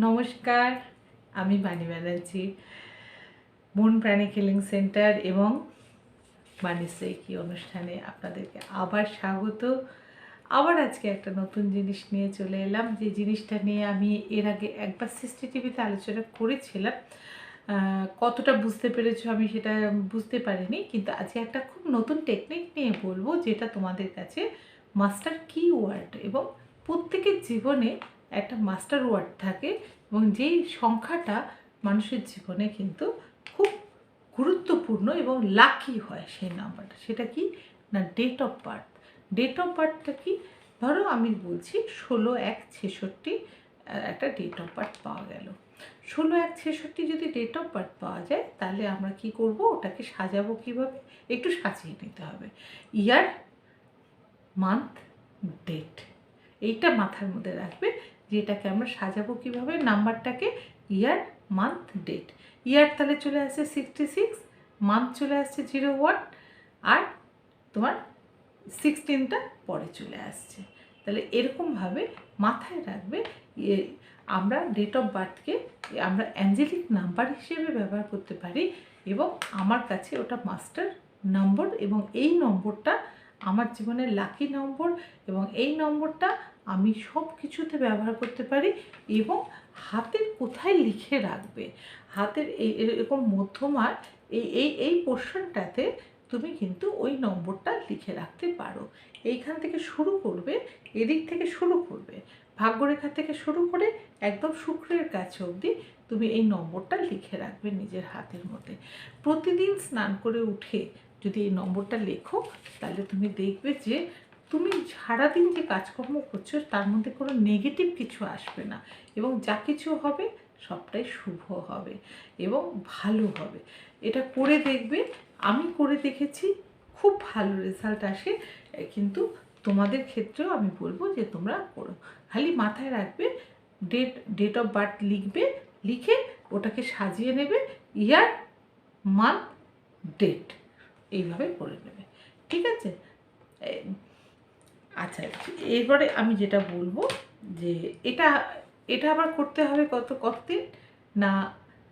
নমস্কার, আমি বাণী ব্যানার্জি, মন প্রাণী হিলিং সেন্টার এবং বাণীশ্রী কি অনুষ্ঠানে আপনাদেরকে আবার স্বাগত। আবার আজকে একটা নতুন জিনিস নিয়ে চলে এলাম, যে জিনিসটা নিয়ে আমি এর আগে একবার সৃষ্টি টিভিতে আলোচনা করেছিলাম। কতটা বুঝতে পেরেছো আমি সেটা বুঝতে পারিনি, কিন্তু আজকে একটা খুব নতুন টেকনিক নিয়ে বলবো, যেটা তোমাদের কাছে মাস্টার কিওয়ার্ড। এবং প্রত্যেকের জীবনে একটা মাস্টার ওয়ার্ড থাকে, এবং যেই সংখ্যাটা মানুষের জীবনে কিন্তু খুব গুরুত্বপূর্ণ এবং লাকি হয় সেই নাম্বারটা। সেটা কি না, date of birth. Date of বার্থটা কি? ধরো আমি বলছি 16/1/66 একটা ডেট অফ বার্থ পাওয়া গেল। 16/1/66 যদি ডেট অফ বার্থ পাওয়া যায়, তাহলে আমরা কি করব, ওটাকে সাজাবো কিভাবে? একটু সাজিয়ে নিতে হবে। ইয়ার, মান্থ, ডেট, এইটা মাথার মধ্যে রাখবে, যেটাকে আমরা সাজাবো কিভাবে নাম্বারটাকে। ইয়ার, মান্থ, ডেট। ইয়ার তাহলে চলে আসছে 66, মান্থ চলে আসছে 01, আর তোমার 16টা পরে চলে আসছে। তাহলে এরকমভাবে মাথায় রাখবে। আমরা ডেট অফ বার্থকে আমরা অ্যাঞ্জেলিক নাম্বার হিসেবে ব্যবহার করতে পারি, এবং আমার কাছে ওটা মাস্টার নম্বর, এবং এই নম্বরটা আমার জীবনের লাকি নম্বর, এবং এই নম্বরটা আমি সব কিছুতে ব্যবহার করতে পারি। এবং হাতের কোথায় লিখে রাখবে, হাতের এরকম মধ্যমার এই এই এই পোর্শনটাতে তুমি কিন্তু ওই নম্বরটা লিখে রাখতে পারো। এইখান থেকে শুরু করবে, এদিক থেকে শুরু করবে, ভাগ্যরেখা থেকে শুরু করে একদম শুক্রের কাছে অবধি তুমি এই নম্বরটা লিখে রাখবে নিজের হাতের মধ্যে। প্রতিদিন স্নান করে উঠে যদি এই নম্বরটা লেখো, তাহলে তুমি দেখবে যে তুমি সারাদিন যে কাজকর্ম করছো তার মধ্যে কোনো নেগেটিভ কিছু আসবে না, এবং যা কিছু হবে সবটাই শুভ হবে এবং ভালো হবে। এটা করে দেখবে, আমি করে দেখেছি, খুব ভালো রেজাল্ট আসে। কিন্তু তোমাদের ক্ষেত্রেও আমি বলবো যে তোমরা করো। খালি মাথায় রাখবে, ডেট অফ বার্থ লিখবে, লিখে ওটাকে সাজিয়ে নেবে, ইয়ার, মান্থ, ডেট, এইভাবে করে নেবে। ঠিক আছে? আচ্ছা, এরপরে আমি যেটা বলবো যে এটা এটা আবার করতে হবে কতদিন না,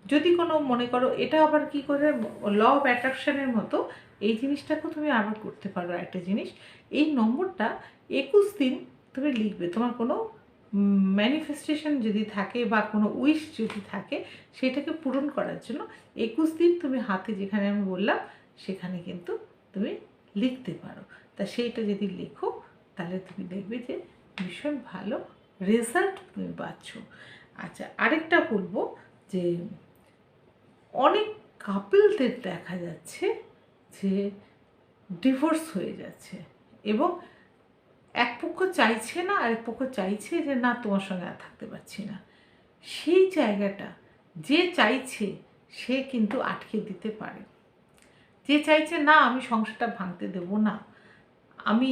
যদি কোনো মনে করো এটা আবার কি করে ল অফ অ্যাট্রাকশনের মতো এই জিনিসটাকেও তুমি আবার করতে পারো। একটা জিনিস, এই নম্বরটা 21 দিন তুমি লিখবে। তোমার কোনো ম্যানিফেস্টেশন যদি থাকে বা কোনো উইশ যদি থাকে, সেটাকে পূরণ করার জন্য 21 দিন তুমি হাতে, যেখানে আমি বললাম সেখানে কিন্তু তুমি লিখতে পারো। তা সেইটা যদি লেখো, তাহলে তুমি দেখবে যে ভীষণ ভালো রেজাল্ট তুমি পাচ্ছ। আচ্ছা, আরেকটা বলবো যে অনেক কাপলদের দেখা যাচ্ছে যে ডিভোর্স হয়ে যাচ্ছে, এবং এক পক্ষ চাইছে না, আরেক পক্ষ চাইছে যে না, তোমার সঙ্গে আর থাকতে পারছি না। সেই জায়গাটা যে চাইছে সে কিন্তু আটকে দিতে পারে। যে চাইছে না, আমি সংসারটা ভাঙতে দেব না, আমি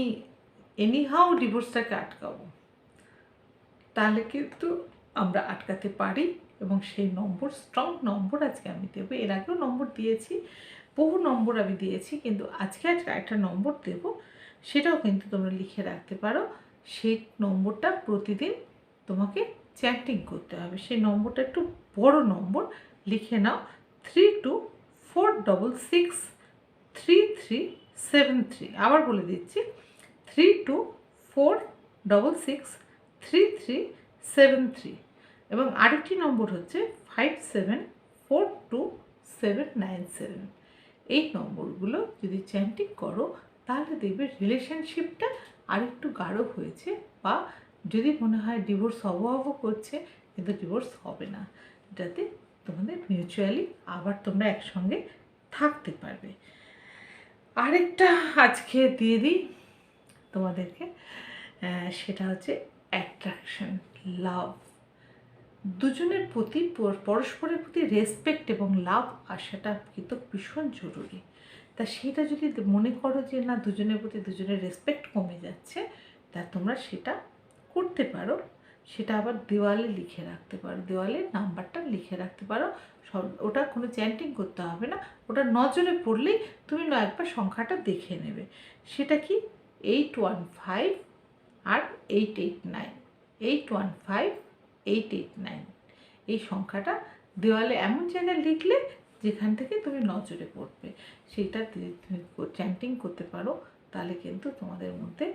এনিহাও ডিভোর্সটাকে আটকাবো, তাহলে কিন্তু আমরা আটকাতে পারি। এবং সেই নম্বর, স্ট্রং নম্বর আজকে আমি দেবো। এর আগেও নম্বর দিয়েছি, বহু নম্বর আমি দিয়েছি, কিন্তু আজকে একটা নম্বর দেব, সেটাও কিন্তু তোমরা লিখে রাখতে পারো। সেই নম্বরটা প্রতিদিন তোমাকে চ্যান্টিং করতে হবে। সেই নম্বরটা একটু বড় নম্বর, লিখে নাও, 32463373। আবার বলে দিচ্ছি, 32466373। এবং আরেকটি নম্বর হচ্ছে 57422797। এই নম্বরগুলো যদি চ্যান্টিং করো, তাহলে দেখবে রিলেশনশিপটা আরেকটু গাঢ় হয়েছে, বা যদি মনে হয় ডিভোর্স হবো করছে, কিন্তু ডিভোর্স হবে না, যাতে তোমাদের মিউচুয়ালি আবার তোমরা একসঙ্গে থাকতে পারবে। আরেকটা আজকে দিয়ে দিই তোমাদেরকে, সেটা হচ্ছে অ্যাট্রাকশন, লাভ। দুজনের প্রতি, পরস্পরের প্রতি রেসপেক্ট এবং লাভ আসাটা কিন্তু ভীষণ জরুরি। তা সেটা যদি মনে করো যে না, দুজনের প্রতি দুজনের রেসপেক্ট কমে যাচ্ছে, তা তোমরা সেটা করতে পারো। সেটা আবার দেওয়ালে লিখে রাখতে পারো, দেওয়ালে নাম্বারটা লিখে রাখতে পারো। ওটা কোনো চ্যান্টিং করতে হবে না, ওটা নজরে পড়লেই তুমি একবার সংখ্যাটা দেখে নেবে। সেটা কি, 815 আর 889, 815 889। এই সংখ্যাটা দেওয়ালে এমন জায়গায় লিখলে যেখান থেকে তুমি নজরে পড়বে, সেইটা তুমি চ্যান্টিং করতে পারো, তাহলে কিন্তু তোমাদের মধ্যে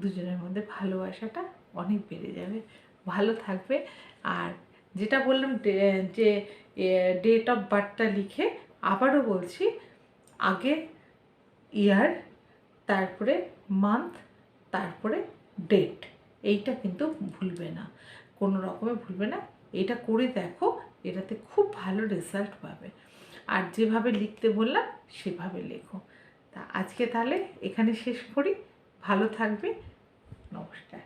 দুজনের মধ্যে ভালোবাসাটা অনেক বেড়ে যাবে, ভালো থাকবে। আর যেটা বললাম যে ডেট অফ বার্থটা লিখে, আবারও বলছি, আগে ইয়ার, তারপরে মান্থ, তারপরে ডেট, এইটা কিন্তু ভুলবে না, কোনো রকমে ভুলবে না। এটা করে দেখো, এটাতে খুব ভালো রেজাল্ট পাবে। আর যেভাবে লিখতে বললাম সেভাবে লেখো। তা আজকে তাহলে এখানে শেষ করি, ভালো থাকবে, নমস্কার।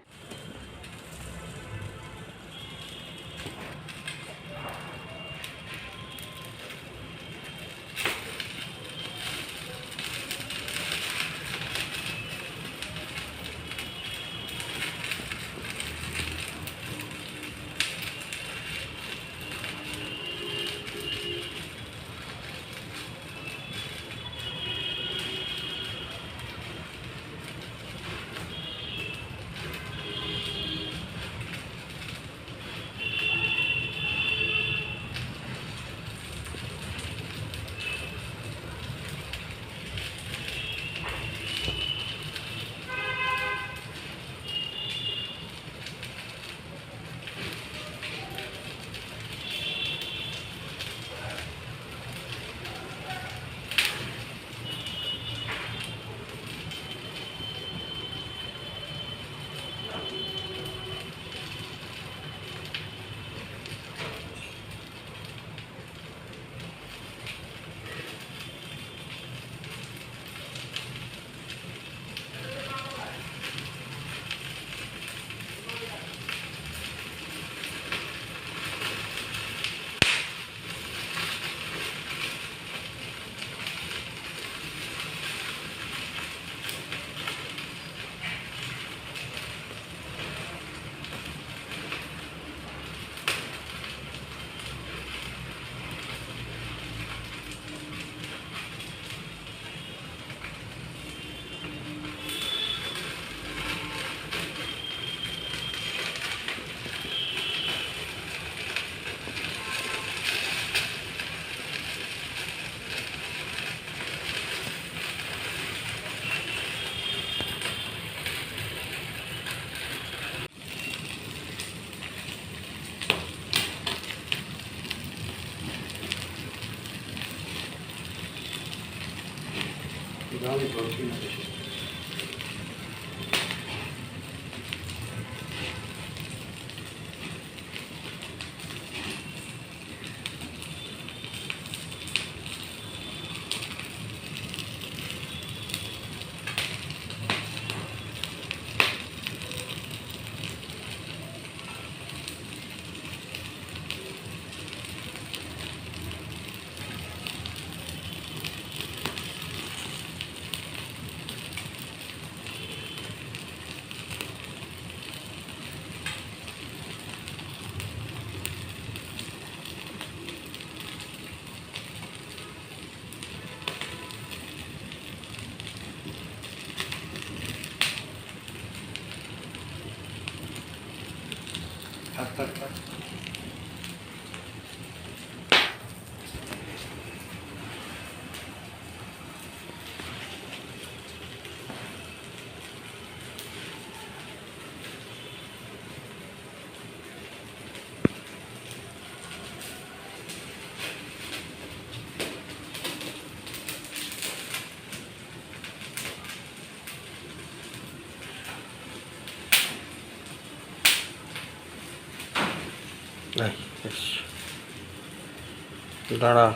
দাঁড়া।